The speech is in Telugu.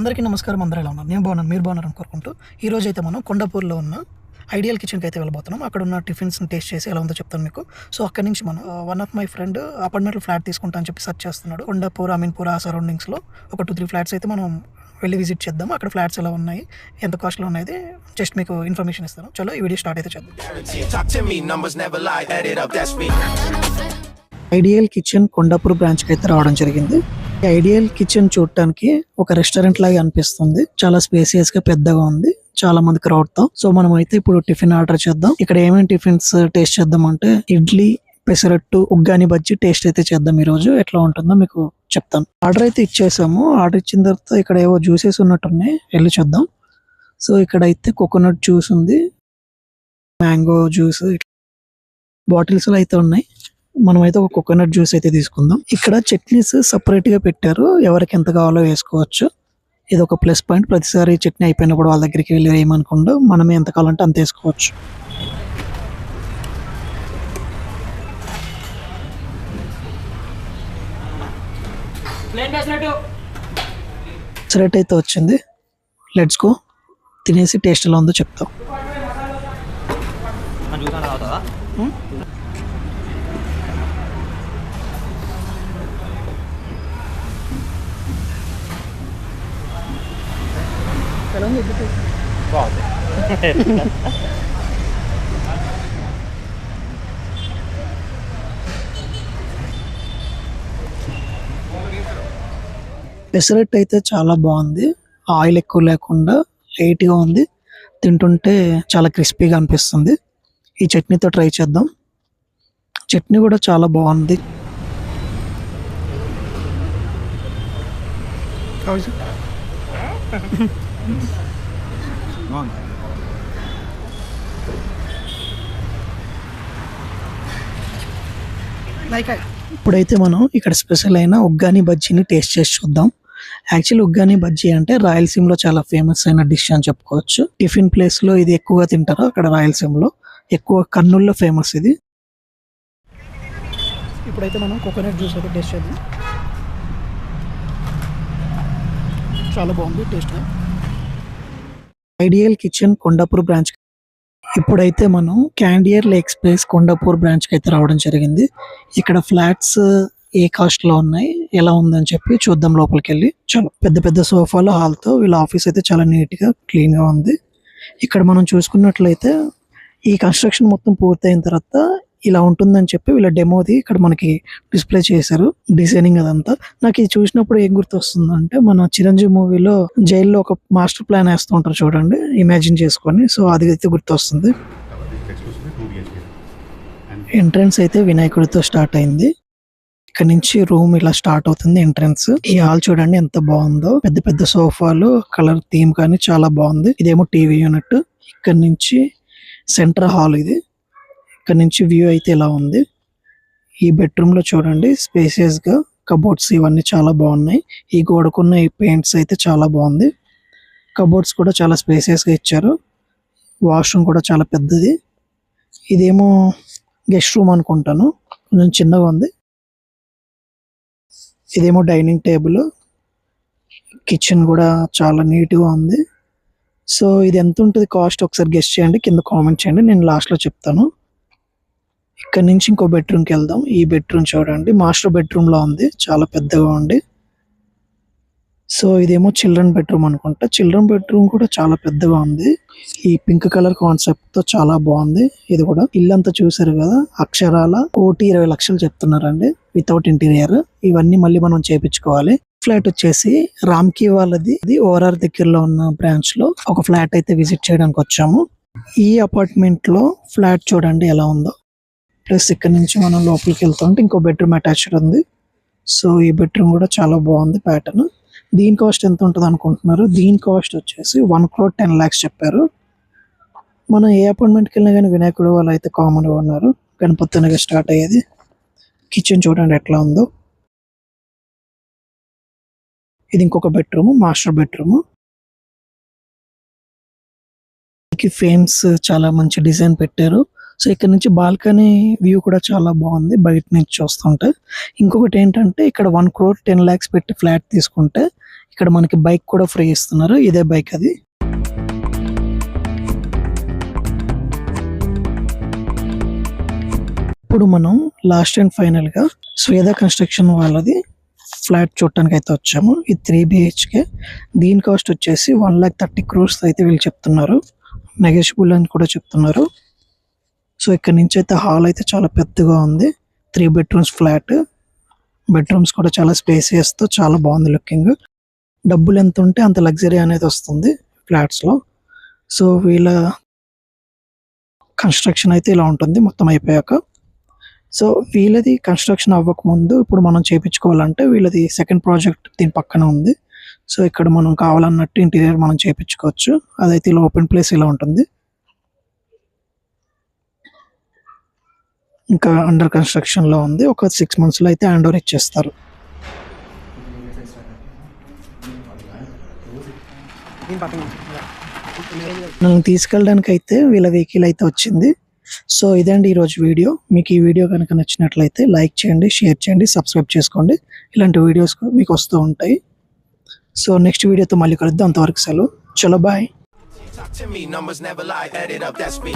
అందరికీ నమస్కారం. అందరూ ఎలా ఉన్నారు? నేను బాగున్నాను, మీరు బాగున్నారని కోరుకుంటూ ఈరోజు అయితే మనం కొండాపూర్లో ఉన్న ఐడియల్ కిచెన్కి అయితే వెళ్ళబోతున్నాం. అక్కడ ఉన్న టిఫిన్స్ని టేస్ట్ చేసి ఎలా ఉందో చెప్తాను మీకు. సో అక్కడి నుంచి మనం వన్ ఆఫ్ మై ఫ్రెండ్ అపార్ట్మెంట్లో ఫ్లాట్ తీసుకుంటా అని చెప్పి సెర్చ్ చేస్తున్నాడు. కొండాపూర్, అమీన్పూర్ ఆ సరౌండింగ్స్లో ఒక 2-3 ఫ్లాట్స్ అయితే మనం వెళ్ళి విజిట్ చేద్దాం. అక్కడ ఫ్లాట్స్ ఎలా ఉన్నాయి, ఎంత కాస్ట్లో ఉన్నాయి జస్ట్ మీకు ఇన్ఫర్మేషన్ ఇస్తాను. చలో ఈ వీడియో స్టార్ట్ అయితే చేద్దాం. ఐడియల్ కిచెన్ కొండాపూర్ బ్రాంచ్కి అయితే రావడం జరిగింది. ఐడియల్ కిచెన్ చూడటానికి ఒక రెస్టారెంట్ లాగా అనిపిస్తుంది. చాలా స్పేసియస్ గా పెద్దగా ఉంది, చాలా మంది క్రౌడ్ తో. సో మనం అయితే ఇప్పుడు టిఫిన్ ఆర్డర్ చేద్దాం. ఇక్కడ ఏమేమి టిఫిన్స్ టేస్ట్ చేద్దాం అంటే ఇడ్లీ, పెసరట్టు, ఉగ్గాని బజ్జీ టేస్ట్ అయితే చేద్దాం. ఈ రోజు ఎట్లా ఉంటుందో మీకు చెప్తాను. ఆర్డర్ అయితే ఇచ్చేసాము. ఆర్డర్ ఇచ్చిన తర్వాత ఇక్కడ ఏవో జ్యూసెస్ ఉన్నట్టున్నాయి, వెళ్ళి చూద్దాం. సో ఇక్కడ అయితే కోకోనట్ జ్యూస్ ఉంది, మ్యాంగో జ్యూస్, బాటిల్స్ లో అయితే ఉన్నాయి. మనమైతే ఒక కోకోనట్ జ్యూస్ అయితే తీసుకుందాం. ఇక్కడ చట్నీస్ సపరేట్ గా పెట్టారు, ఎవరికి ఎంత కావాలో వేసుకోవచ్చు. ఇది ఒక ప్లస్ పాయింట్. ప్రతిసారి చట్నీ అయిపోయినప్పుడు వాళ్ళ దగ్గరికి వెళ్ళి వేయమనుకుండా మనమే ఎంత కావాలంటే అంత వేసుకోవచ్చు. సరేట్ అయితే వచ్చింది. లెట్స్ గో, తినేసి టేస్ట్ ఎలా ఉందో చెప్తాం. పెసరట్టు అయితే చాలా బాగుంది. ఆయిల్ ఎక్కువ లేకుండా లైట్ గా ఉంది. తింటుంటే చాలా క్రిస్పీగా అనిపిస్తుంది. ఈ చట్నీతో ట్రై చేద్దాం. చట్నీ కూడా చాలా బాగుంది. ఇప్పుడైతే మనం ఇక్కడ స్పెషల్ అయిన ఉగ్గాని బజ్జీని టేస్ట్ చేసి చూద్దాం. యాక్చువల్లీ ఉగ్గాని బజ్జీ అంటే రాయలసీమలో చాలా ఫేమస్ అయిన డిష్ అని చెప్పుకోవచ్చు. టిఫిన్ ప్లేస్ లో ఇది ఎక్కువగా తింటారు. అక్కడ రాయలసీమలో ఎక్కువ కర్నూలులో ఫేమస్ ఇది. ఇప్పుడైతే మనం కోకోనట్ జ్యూస్ అయితే టేస్ట్ చేద్దాం. చాలా బాగుంది taste. Ideal kitchen Kondapur branch. ఇప్పుడైతే మనం Candeur lake space Kondapur branch కి అయితే రావడం జరిగింది. ఇక్కడ ఫ్లాట్స్ ఏ కాస్ట్ లో ఉన్నాయి, ఎలా ఉందని చెప్పి చూద్దాం లోపలికి వెళ్ళి. చాలా పెద్ద పెద్ద సోఫాలు, హాల్ తో వీళ్ళ ఆఫీస్ అయితే చాలా నీట్ గా క్లీన్ గా ఉంది. ఇక్కడ మనం చూసుకున్నట్లయితే ఈ కన్స్ట్రక్షన్ మొత్తం పూర్తయిన తర్వాత ఇలా ఉంటుందని చెప్పి వీళ్ళ డెమోది ఇక్కడ మనకి డిస్ప్లే చేశారు. డిజైనింగ్ అదంతా నాకు ఇది చూసినప్పుడు ఏం గుర్తొస్తుందంటే, మన చిరంజీవి మూవీలో జైల్లో ఒక మాస్టర్ ప్లాన్ వేస్తూ ఉంటారు చూడండి, ఇమాజిన్ చేసుకొని. సో అది అయితే గుర్తొస్తుంది. ఎంట్రన్స్ అయితే వినాయకుడితో స్టార్ట్ అయింది. ఇక్కడ నుంచి రూమ్ ఇలా స్టార్ట్ అవుతుంది ఎంట్రన్స్. ఈ హాల్ చూడండి ఎంత బాగుందో. పెద్ద పెద్ద సోఫాలు, కలర్ థీమ్ కానీ చాలా బాగుంది. ఇదేమో టీవీ యూనిట్. ఇక్కడ నుంచి సెంటర్ హాల్ ఇది. ఇక్కడ నుంచి వ్యూ అయితే ఇలా ఉంది. ఈ బెడ్రూమ్ లో చూడండి స్పేసియస్ గా కబోర్డ్స్ ఇవన్నీ చాలా బాగున్నాయి. ఈ గోడకున్న ఈ పెయింట్స్ అయితే చాలా బాగుంది. కబోర్డ్స్ కూడా చాలా స్పేసియస్ గా ఇచ్చారు. వాష్రూమ్ కూడా చాలా పెద్దది. ఇదేమో గెస్ట్ రూమ్ అనుకుంటాను, కొంచెం చిన్నగా ఉంది. ఇదేమో డైనింగ్ టేబుల్. కిచెన్ కూడా చాలా నీట్గా ఉంది. సో ఇది ఎంత ఉంటుంది కాస్ట్ ఒకసారి గెస్ట్ చేయండి, కింద కామెంట్ చేయండి, నేను లాస్ట్లో చెప్తాను. ఇక్కడ నుంచి ఇంకో బెడ్రూమ్కి వెళ్దాం. ఈ బెడ్రూమ్ చూడండి మాస్టర్ బెడ్రూమ్ లా ఉంది, చాలా పెద్దగా ఉంది. సో ఇదేమో చిల్డ్రన్ బెడ్రూమ్ అనుకుంటా. చిల్డ్రన్ బెడ్రూమ్ కూడా చాలా పెద్దగా ఉంది. ఈ పింక్ కలర్ కాన్సెప్ట్ తో చాలా బాగుంది. ఇది కూడా ఇల్లంతా చూసారు కదా, అక్షరాల 1,20,00,000 చెప్తున్నారండి వితౌట్ ఇంటీరియర్. ఇవన్నీ మళ్ళీ మనం చేపించుకోవాలి. ఫ్లాట్ వచ్చేసి రామ్కి వాళ్ళది, ఇది ఓఆర్ఆర్ దగ్గరలో ఉన్న బ్రాంచ్ లో ఒక ఫ్లాట్ అయితే విజిట్ చేయడానికి వచ్చాము. ఈ అపార్ట్మెంట్ లో ఫ్లాట్ చూడండి ఎలా ఉందో. ప్లస్ ఇక్కడ నుంచి మనం లోపలికి వెళ్తుంటే ఇంకో బెడ్రూమ్ అటాచ్డ్ ఉంది. సో ఈ బెడ్రూమ్ కూడా చాలా బాగుంది ప్యాటర్న్. దీని కాస్ట్ ఎంత ఉంటుంది అనుకుంటున్నారు? దీని కాస్ట్ వచ్చేసి 1,10,00,000 చెప్పారు. మనం ఏ అపార్ట్మెంట్కి వెళ్ళినా కానీ వినాయకుడు వాళ్ళు అయితే కామన్గా ఉన్నారు. గణపతి అనగా స్టార్ట్ అయ్యేది. కిచెన్ చూడండి ఎట్లా ఉందో. ఇది ఇంకొక బెడ్రూమ్, మాస్టర్ బెడ్రూమ్. ఫ్రేమ్స్ చాలా మంచి డిజైన్ పెట్టారు. సో ఇక్కడ నుంచి బాల్కనీ వ్యూ కూడా చాలా బాగుంది బయట నుంచి చూస్తుంటే. ఇంకొకటి ఏంటంటే ఇక్కడ 1,10,00,000 పెట్టి ఫ్లాట్ తీసుకుంటే ఇక్కడ మనకి బైక్ కూడా ఫ్రీ ఇస్తున్నారు, ఇదే బైక్ అది. ఇప్పుడు మనం లాస్ట్ అండ్ ఫైనల్ గా శ్వేద కన్స్ట్రక్షన్ వాళ్ళది ఫ్లాట్ చూడటానికి అయితే వచ్చాము. ఇది 3 BHK. దీని కాస్ట్ వచ్చేసి 1,30 crores అయితే వీళ్ళు చెప్తున్నారు. నెగోషియబుల్ అని కూడా చెప్తున్నారు. సో ఇక్కడ నుంచి అయితే హాల్ అయితే చాలా పెద్దగా ఉంది. 3 bedrooms ఫ్లాట్. బెడ్రూమ్స్ కూడా చాలా స్పేసియస్ తో చాలా బాగుంది లుకింగ్. డబ్బులు ఎంత ఉంటే అంత లగ్జరీ అనేది వస్తుంది ఫ్లాట్స్ లో. సో వీళ్ళ కన్స్ట్రక్షన్ అయితే ఇలా ఉంటుంది మొత్తం అయిపోయాక. సో వీళ్ళది కన్స్ట్రక్షన్ అవ్వక ముందు ఇప్పుడు మనం చేయించుకోవాలంటే వీళ్ళది సెకండ్ ప్రాజెక్ట్ దీని పక్కన ఉంది. సో ఇక్కడ మనం కావాలన్నట్టు ఇంటీరియర్ మనం చేయించుకోవచ్చు. అదైతే ఇలా ఓపెన్ ప్లేస్ ఇలా ఉంటుంది. ఇంకా అండర్ కన్స్ట్రక్షన్ లో ఉంది. ఒక 6 months లో అయితే హ్యాండ్ ఓవర్ ఇచ్చేస్తారు. నన్ను తీసుకెళ్ళడానికి అయితే వీళ్ళ వెహికల్ అయితే వచ్చింది. సో ఇదండి ఈరోజు వీడియో. మీకు ఈ వీడియో కనుక నచ్చినట్లయితే లైక్ చేయండి, షేర్ చేయండి, సబ్స్క్రైబ్ చేసుకోండి. ఇలాంటి వీడియోస్ మీకు వస్తూ ఉంటాయి. సో నెక్స్ట్ వీడియోతో మళ్ళీ కలుద్దాం. అంతవరకు సెలవు. చలో bye. Talk to me, numbers never lie, add it up, that's me.